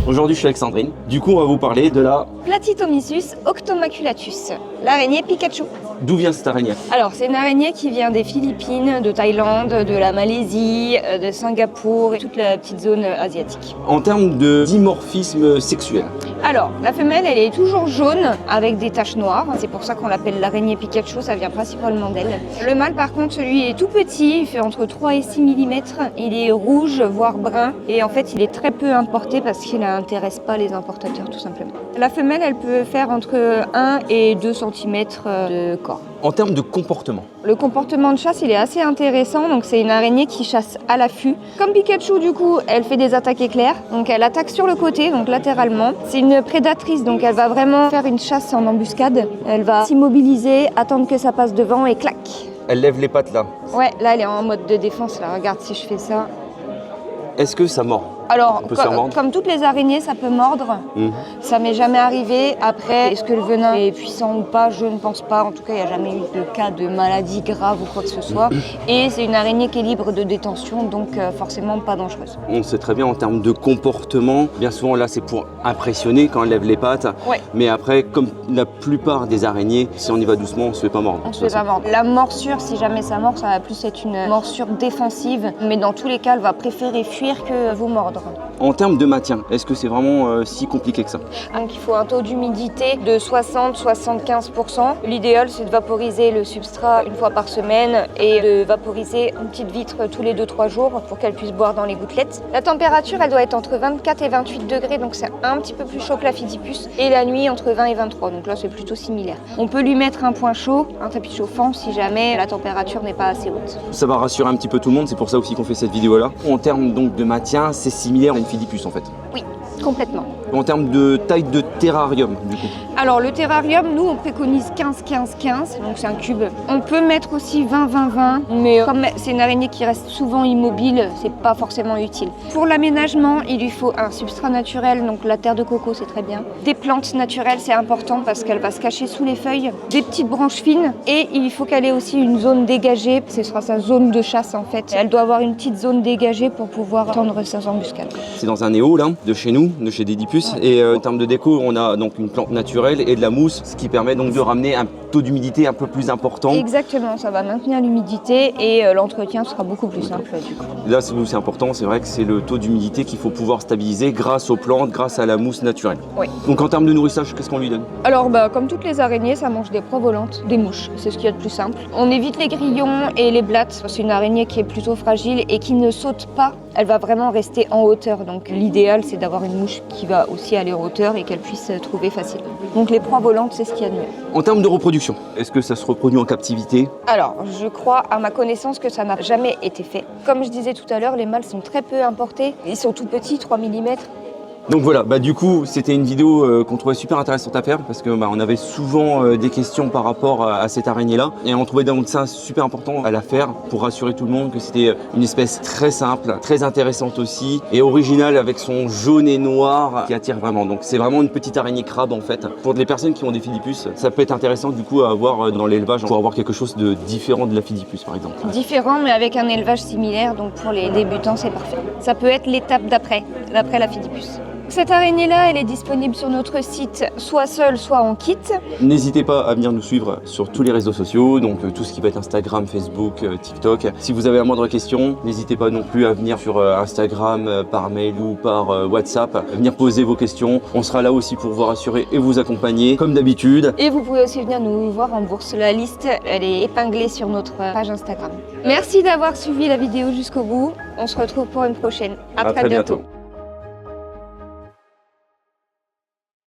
Aujourd'hui, je suis avec Sandrine. Du coup, on va vous parler de la... Platytomysus octomaculatus, l'araignée Pikachu. D'où vient cette araignée? Alors, c'est une araignée qui vient des Philippines, de Thaïlande, de la Malaisie, de Singapour et toute la petite zone asiatique. En termes de dimorphisme sexuel. Alors, la femelle, elle est toujours jaune avec des taches noires. C'est pour ça qu'on l'appelle l'araignée Pikachu, ça vient principalement d'elle. Le mâle, par contre, lui est tout petit, il fait entre 3 et 6 mm. Il est rouge, voire brun. Et en fait, il est très peu importé parce qu'il n'intéresse pas les importateurs, tout simplement. La femelle, elle peut faire entre 1 et 2 cm de corps. En termes de comportement. Le comportement de chasse, il est assez intéressant. Donc, c'est une araignée qui chasse à l'affût. Comme Pikachu, du coup, elle fait des attaques éclairs. Donc, elle attaque sur le côté, donc latéralement. C'est une prédatrice, donc elle va vraiment faire une chasse en embuscade. Elle va s'immobiliser, attendre que ça passe devant et clac. Elle lève les pattes là. Ouais, là, elle est en mode de défense. Là, regarde si je fais ça. Est-ce que ça mord? Alors, On peut se faire mordre. comme toutes les araignées, ça peut mordre. Ça m'est jamais arrivé. Après, est-ce que le venin est puissant ou pas? Je ne pense pas. En tout cas, il n'y a jamais eu de cas de maladie grave ou quoi que ce soit. Et c'est une araignée qui est libre de détention, donc forcément pas dangereuse. On sait très bien en termes de comportement, bien souvent là c'est pour impressionner quand elle lève les pattes. Ouais. Mais après, comme la plupart des araignées, si on y va doucement, on ne se fait pas mordre. On se fait pas mordre. La morsure, si jamais ça mord, ça va plus être une morsure défensive. Mais dans tous les cas, elle va préférer fuir que vous mordre. En termes de maintien, est-ce que c'est vraiment si compliqué que ça? Donc il faut un taux d'humidité de 60-75%. L'idéal, c'est de vaporiser le substrat une fois par semaine et de vaporiser une petite vitre tous les 2-3 jours pour qu'elle puisse boire dans les gouttelettes. La température, elle doit être entre 24 et 28 degrés, donc c'est un petit peu plus chaud que la Phédipus. Et la nuit, entre 20 et 23, donc là, c'est plutôt similaire. On peut lui mettre un point chaud, un tapis chauffant, si jamais la température n'est pas assez haute. Ça va rassurer un petit peu tout le monde, c'est pour ça aussi qu'on fait cette vidéo-là. En termes donc de maintien, c'est similaire à une Phédipus en fait. Oui, complètement. En termes de taille de terrarium, du coup. Alors le terrarium, nous on préconise 15-15-15, donc c'est un cube. On peut mettre aussi 20-20-20, mais comme c'est une araignée qui reste souvent immobile, c'est pas forcément utile. Pour l'aménagement, il lui faut un substrat naturel, donc la terre de coco c'est très bien. Des plantes naturelles, c'est important parce qu'elle va se cacher sous les feuilles. Des petites branches fines, et il faut qu'elle ait aussi une zone dégagée, ce sera sa zone de chasse en fait. Elle doit avoir une petite zone dégagée pour pouvoir tendre ses embuscades. C'est dans un néo là, de chez nous, de chez Dédipus. Et en termes de déco, on a donc une plante naturelle et de la mousse, ce qui permet donc de ramener un taux d'humidité un peu plus important. Exactement, ça va maintenir l'humidité et l'entretien sera beaucoup plus simple du coup. Là, c'est important, c'est vrai que c'est le taux d'humidité qu'il faut pouvoir stabiliser grâce aux plantes, grâce à la mousse naturelle. Oui. Donc en termes de nourrissage, qu'est-ce qu'on lui donne? Alors comme toutes les araignées, ça mange des proies volantes, des mouches, c'est ce qu'il y a de plus simple. On évite les grillons et les blattes, c'est une araignée qui est plutôt fragile et qui ne saute pas. Elle va vraiment rester en hauteur, donc l'idéal c'est d'avoir une mouche qui va aussi aller en hauteur et qu'elle puisse trouver facilement. Donc les proies volantes, c'est ce qu'il y a de mieux. En termes de reproduction, est-ce que ça se reproduit en captivité? Alors, je crois à ma connaissance que ça n'a jamais été fait. Comme je disais tout à l'heure, les mâles sont très peu importés. Ils sont tout petits, 3 mm. Donc voilà, du coup c'était une vidéo qu'on trouvait super intéressante à faire parce que on avait souvent des questions par rapport à cette araignée là et on trouvait donc ça super important à la faire pour rassurer tout le monde que c'était une espèce très simple, très intéressante aussi et originale avec son jaune et noir qui attire vraiment. Donc c'est vraiment une petite araignée crabe en fait. Pour les personnes qui ont des Phédipus, ça peut être intéressant du coup à avoir dans l'élevage pour avoir quelque chose de différent de la Phédipus par exemple. Différent mais avec un élevage similaire, donc pour les débutants c'est parfait. Ça peut être l'étape d'après la Phédipus. Cette araignée-là, elle est disponible sur notre site, soit seule, soit en kit. N'hésitez pas à venir nous suivre sur tous les réseaux sociaux, donc tout ce qui va être Instagram, Facebook, TikTok. Si vous avez la moindre question, n'hésitez pas non plus à venir sur Instagram, par mail ou par WhatsApp, venir poser vos questions. On sera là aussi pour vous rassurer et vous accompagner, comme d'habitude. Et vous pouvez aussi venir nous voir en bourse. La liste, elle est épinglée sur notre page Instagram. Merci d'avoir suivi la vidéo jusqu'au bout. On se retrouve pour une prochaine. À très bientôt.